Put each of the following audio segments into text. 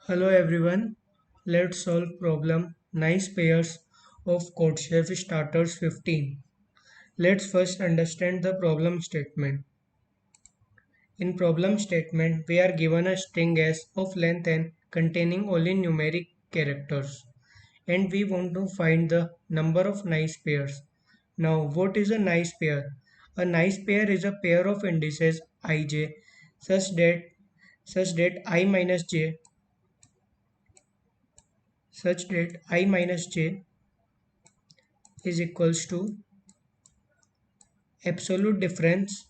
Hello everyone, let's solve problem nice pairs of CodeChef starters 15. Let's first understand the problem statement. In problem statement, we are given a string s of length n containing only numeric characters and we want to find the number of nice pairs. Now, what is a nice pair? A nice pair is a pair of indices ij such that I minus j such that I minus j is equals to absolute difference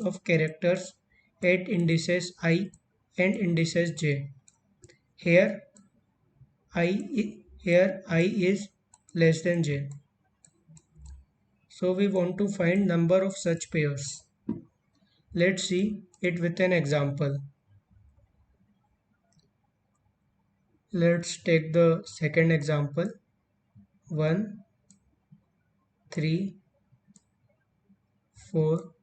of characters at indices I and indices j. Here I is less than j. So we want to find number of such pairs. Let's see it with an example. Let's take the second example. 1, 3, 4,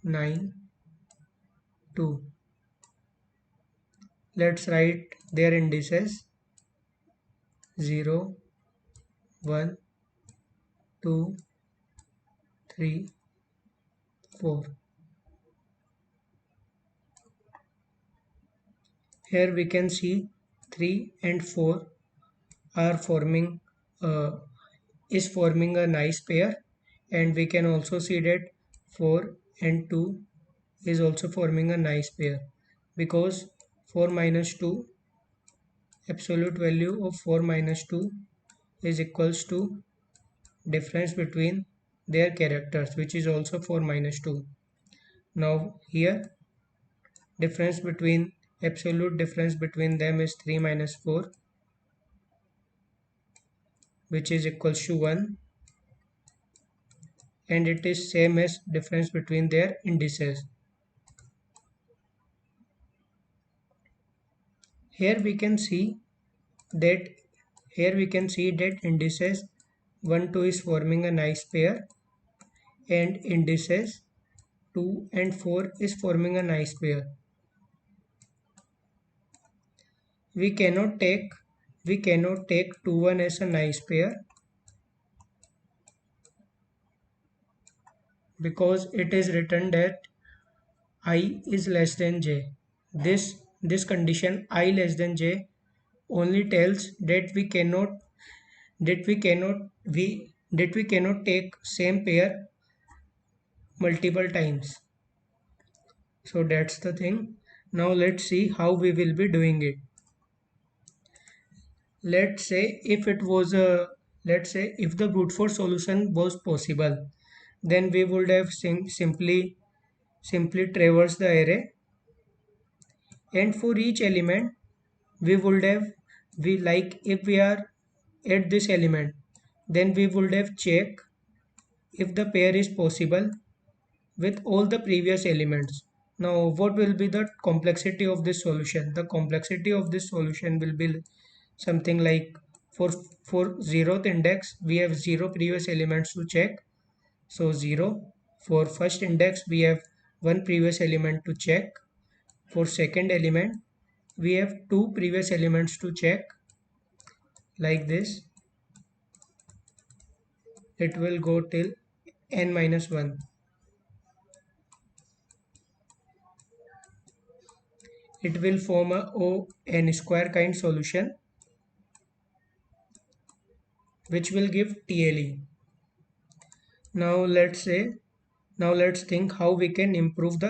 9, 2. Let's write their indices 0, 1, 2, 3, 4. Here we can see 3 and 4 are uh, forming a nice pair, and we can also see that 4 and 2 is also forming a nice pair because 4 minus 2, absolute value of 4 minus 2 is equals to difference between their characters, which is also 4 minus 2. Now here absolute difference between them is 3 minus 4, which is equals to 1, and it is same as difference between their indices. Here we can see that indices 1 2 is forming a nice pair and indices 2 and 4 is forming a nice pair. We cannot take 2 1 as a nice pair because it is written that I is less than j. This condition I less than j only tells that we cannot take same pair multiple times. So that's the thing. Now let's see how we will be doing it. Let's say if the brute force solution was possible, then we would have simply traverse the array, and for each element we would have we like if we are at this element, then we would have check if the pair is possible with all the previous elements. Now what will be the complexity of this solution? The complexity of this solution will be something like for 0th index we have 0 previous elements to check, so 0. For first index we have one previous element to check. For second element we have two previous elements to check. Like this it will go till n minus 1. It will form a O n square kind solution which will give TLE. Now let's think how we can improve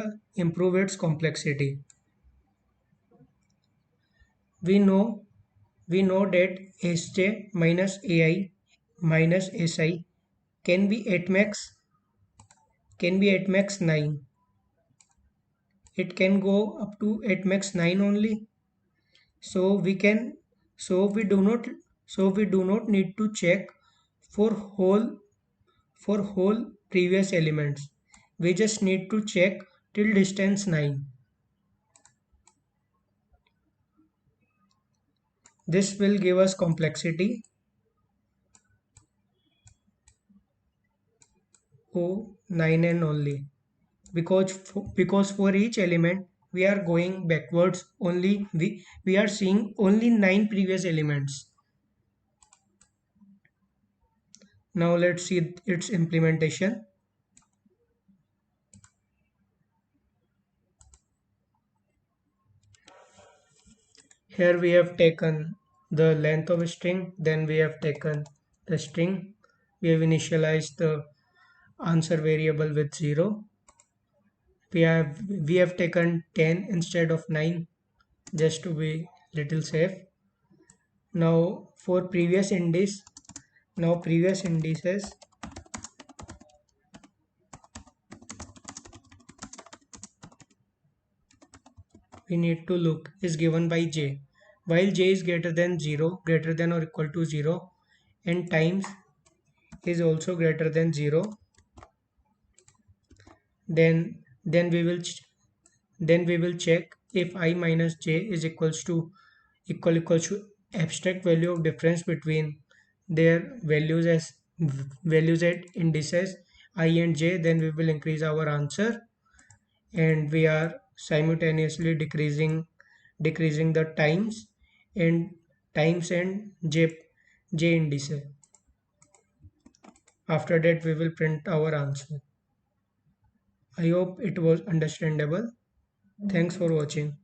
its complexity. We know that Sj minus Ai minus Si can be at max 9. It can go up to at max 9 only. So we do not need to check for whole previous elements. We just need to check till distance 9. This will give us complexity O 9n only. because for each element we are going backwards only. We are seeing only 9 previous elements. Now let's see its implementation. Here we have taken the length of a string, then we have taken the string, we have initialized the answer variable with 0. We have taken 10 instead of 9 just to be little safe. Now for previous indices, we need to look is given by j. While j is greater than 0, greater than or equal to 0, and times is also greater than 0, then we will check if I minus j is equals to abstract value of difference between their values at indices I and j. Then we will increase our answer, and we are simultaneously decreasing the times and j indices. After that we will print our answer. I hope it was understandable. Thanks for watching.